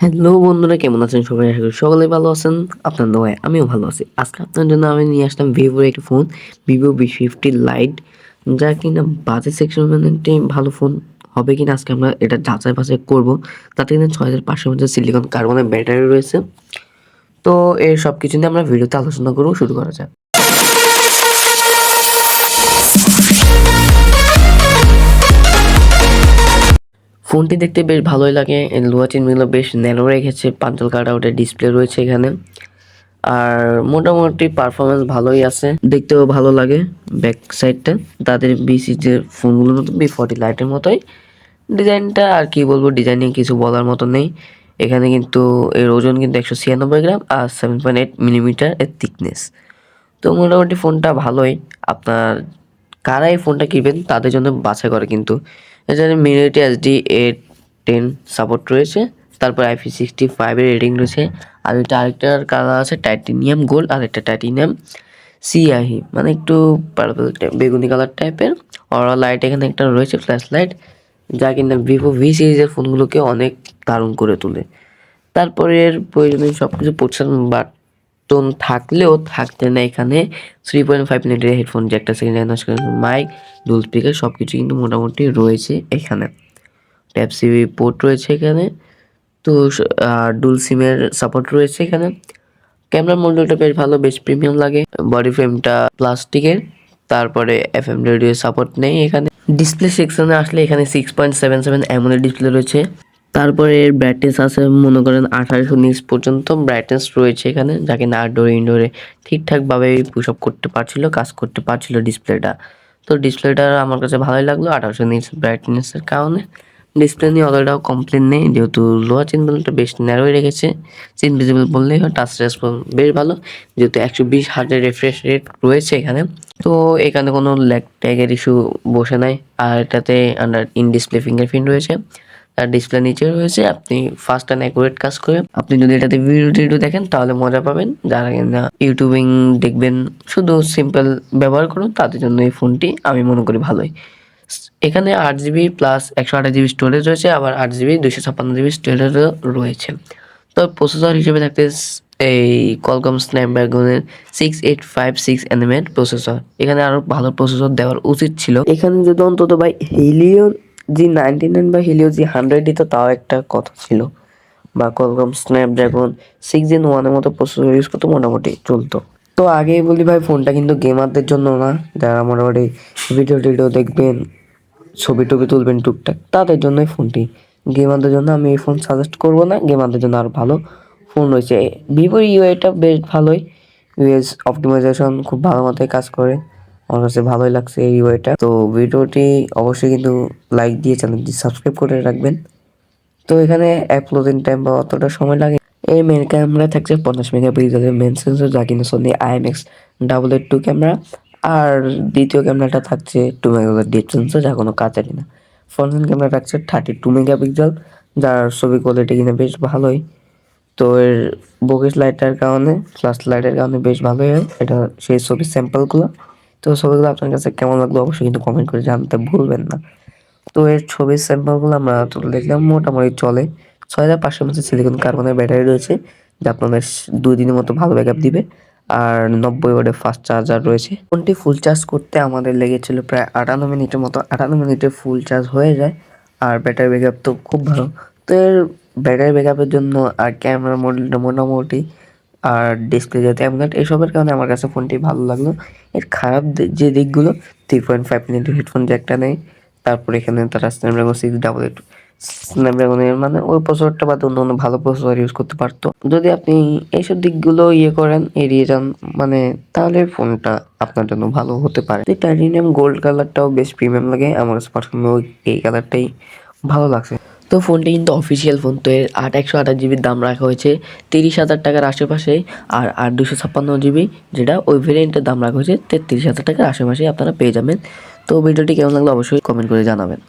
Hello বন্ধুরা, কেমন আছেন সবাই? আশা করি সকলেই ভালো আছেন। আপনার দোয়ায় আমিও ভালো আছি। আজকে আপনার জন্য আমি নিয়ে আসলাম ভিভোর একটি ফোন, ভিভো V50 লাইট, যা কিনা বাজেট সেগমেন্টে ভালো ফোন হবে কিনা আজকে আমরা এটা যাচাই বাছাই করব। তাতে কিনা 6500 mAh সিলিকন কার্বনের ব্যাটারি রয়েছে। তো এর সবকিছু নিয়ে আমরা ভিডিওতে আলোচনা করব। শুরু করা যাক। ফোনটি দেখতে বেশ ভালোই লাগে। লোহা চিনগুলো বেশ ন্যানো রেখেছে, পাঞ্চল কাট আউটের ডিসপ্লে রয়েছে এখানে। আর মোটামুটি পারফরমেন্স ভালোই আছে, দেখতেও ভালো লাগে। ব্যাক সাইডটা তাদের বি সিরিজের ফোনগুলোর মতো V40 লাইটের মতোই ডিজাইনটা। আর কি বলবো, ডিজাইনিং কিছু বলার মতো নেই। এখানে কিন্তু এর ওজন কিন্তু 196 গ্রাম আর 7.8 মিলিমিটার এর থিকনেস। তো মোটামুটি ফোনটা ভালোই। আপনার কারা এই ফোনটা কিনবেন তাদের জন্য বাছাই করে কিন্তু। এছাড়া মিনিটি SD A10 সাপোর্ট রয়েছে, তারপর IP65 এর রেটিং রয়েছে। আর এটা আরেকটার কালার আছে টাইটেনিয়াম গোল্ড, আর একটা টাইটেনিয়াম সিয়াহি, মানে একটু পার্পল বেগুনি কালার টাইপের। অরা লাইট এখানে একটা রয়েছে, ফ্ল্যাশ লাইট, যা কিনা ভিভো V সিরিজের ফোনগুলোকে অনেক দারুণ করে তোলে। তারপরে এর প্রয়োজনীয় সবকিছু পছন্দ বাটন থাকলেও থাকতে না এখানে 3.5 মিনিটের হেডফোন জ্যাক, একটা সেকেন্ড হ্যান্ড মাইক, ডুল স্পিকার সবকিছু কিন্তু মোটামুটি রয়েছে এখানে। ট্যাপ সি পোর্ট রয়েছে এখানে। তো ডুল সিমের সাপোর্ট রয়েছে এখানে। ক্যামেরা মডেলটা বেশ ভালো, বেশ প্রিমিয়াম লাগে। বডি ফ্রেমটা প্লাস্টিকের। তারপরে FM রেডিও সাপোর্ট নেই এখানে। ডিসপ্লে সেকশনে আসলে এখানে 6.77 অ্যামোলেড ডিসপ্লে রয়েছে। তারপরে এর ব্রাইটনেস আছে মনে করেন 1819 পর্যন্ত ব্রাইটনেস রয়েছে এখানে, যা কিনা আউটডোরে ইনডোরে ঠিকঠাকভাবে পুশ আপ করতে পারছিল, কাজ করতে পারছিল ডিসপ্লেটা। তো ডিসপ্লেটা আমার কাছে ভালোই লাগলো 1819 ব্রাইটনেসের কারণে। ডিসপ্লে নিয়ে অতটাও কমপ্লেন নেই, যেহেতু লোহার চিনগুলোটা বেশ ন্যারোই রেখেছে। চিন ভিজিবল বললেই হয়। টাচ রেসপন্স বেশ ভালো, যেহেতু 120 হার্জের রিফ্রেশ রেট রয়েছে এখানে। তো এখানে কোনো ল্যাগ ট্যাগের ইস্যু বসে নাই। আর এটাতে আন্ডার ইন ডিসপ্লে ফিঙ্গারপ্রিন্ট রয়েছে। আর ডিসপ্লে নিচে রয়েছে। আপনি ফাস্ট অ্যান্ড অ্যাকুরেট কাজ করে আপনি যদি এটাতে ভিডিও দেখেন তাহলে মজা পাবেন। যারা কিনা ইউটিউবিং দেখবেন, শুধু সিম্পল ব্যবহার করুন, তাদের জন্য এই ফোনটি আমি মনে করি ভালোই। এখানে 8GB প্লাস 128GB স্টোরেজ রয়েছে, আবার 8GB 256GB স্টোরেজও রয়েছে। তো প্রসেসর হিসেবে থাকতে এই কোয়ালকম স্ন্যাপড্রাগনের 6856nm প্রসেসর। এখানে আরো ভালো প্রসেসর দেওয়ার উচিত ছিল। এখানে যদি অন্তত ভাই হিলিও G99 বা হিলিও G100 দিত তাও একটা কথা ছিল, বা কোয়ালকম স্ন্যাপড্রাগন 6Gen 1 এর মতো প্রসেসর ইউজ করতে মোটামুটি চলতো। তো আগেই বলি ভাই, ফোনটা কিন্তু গেমারদের জন্য না। যারা মোটামুটি ভিডিও দেখবেন, ছবি টবি তুলবেন টুকটাক, তাদের জন্য এই ফোনটি। গেমারদের জন্য আমি এই ফোন সাজেস্ট করবো না। গেমারদের জন্য আরো ভালো ফোন রয়েছে। ভিভোর ইউআইটা বেশ ভালোই, ইউএস অপটিমাইজেশন খুব ভালো মতোই কাজ করে। আমার কাছে ভালোই লাগছে এই ইউআইটা। তো ভিডিওটি অবশ্যই কিন্তু লাইক দিয়ে চ্যানেলটি সাবস্ক্রাইব করে রাখবেন। তো এখানে অ্যাপ লোডিং টাইম বা অতটা সময় লাগে। এর মেন ক্যামেরা থাকছে 50 মেগাপিক্সেলের মেন সেন্সর, যা কিনা সোনি IMX882 ক্যামেরা। আর দ্বিতীয় ক্যামেরাটা থাকছে 2 মেগাপিক্সেল ডিপ সেন্সর, যা কোনো কাজেরই না। ফ্রন্ট এন্ড ক্যামেরা থাকছে 32 মেগাপিক্সেল, যার ছবি কোয়ালিটি কিনা বেশ ভালোই। তো এর বোকেস লাইটের কারণে, ফ্ল্যাশ লাইটের কারণে বেশ ভালোই হয়। এটা সেই ছবির স্যাম্পলগুলো। তো ছবিগুলো আপনার কাছে কেমন লাগলো অবশ্যই কিন্তু কমেন্ট করে জানতে ভুলবেন না। তো এর ছবির স্যাম্পলগুলো আমরা তুলে দেখলাম, মোটামুটি চলে। 6500 mAh সিলিকন কার্বনের ব্যাটারি রয়েছে, যা আপনাদের 2 দিনের মতো ভালো ব্যাকআপ দিবে। আর 90 ওয়াটের ফাস্ট চার্জার রয়েছে। ফোনটি ফুল চার্জ করতে আমাদের লেগেছিল প্রায় 58 মিনিটের মতো। 58 মিনিটে ফুল চার্জ হয়ে যায়। আর ব্যাটারি ব্যাকআপ তো খুব ভালো। তো এর ব্যাটারি ব্যাকআপের জন্য আর ক্যামেরা মডেলটা মোটামুটি, আর ডিসপ্লে যাতে অ্যামোলেড, এসবের কারণে আমার কাছে ফোনটি ভালো লাগলো। এর খারাপ যে দিকগুলো, 3.5 মিনিটের হেডফোন জ্যাকটা নেই। তারপর এখানে তারা স্ন্যাপড্রাগন 688 স্ন্যাপড্রাগনের মানে ওই প্রসেসরটা বাদে অন্য ভালো প্রসেসর ইউজ করতে পারতো। যদি আপনি এইসব দিকগুলো করেন, এড়িয়ে যান, মানে তাহলে ফোনটা আপনার জন্য ভালো হতে পারে। টাইটেনিয়াম গোল্ড কালারটাও বেশ প্রিমিয়াম লাগে আমার কাছে পার্সোনালি। এই কালারটাই ভালো লাগছে। তো ফোনটি কিন্তু অফিসিয়াল ফোন। তো এর 128GB দাম রাখা হয়েছে 30,000 টাকার আশেপাশে। আর 256GB, যেটা ওই ভেরিয়েন্টের দাম রাখা হয়েছে 33,000 টাকার আশেপাশে আপনারা পেয়ে যাবেন। তো ভিডিওটি কেমন লাগলো অবশ্যই কমেন্ট করে জানাবেন।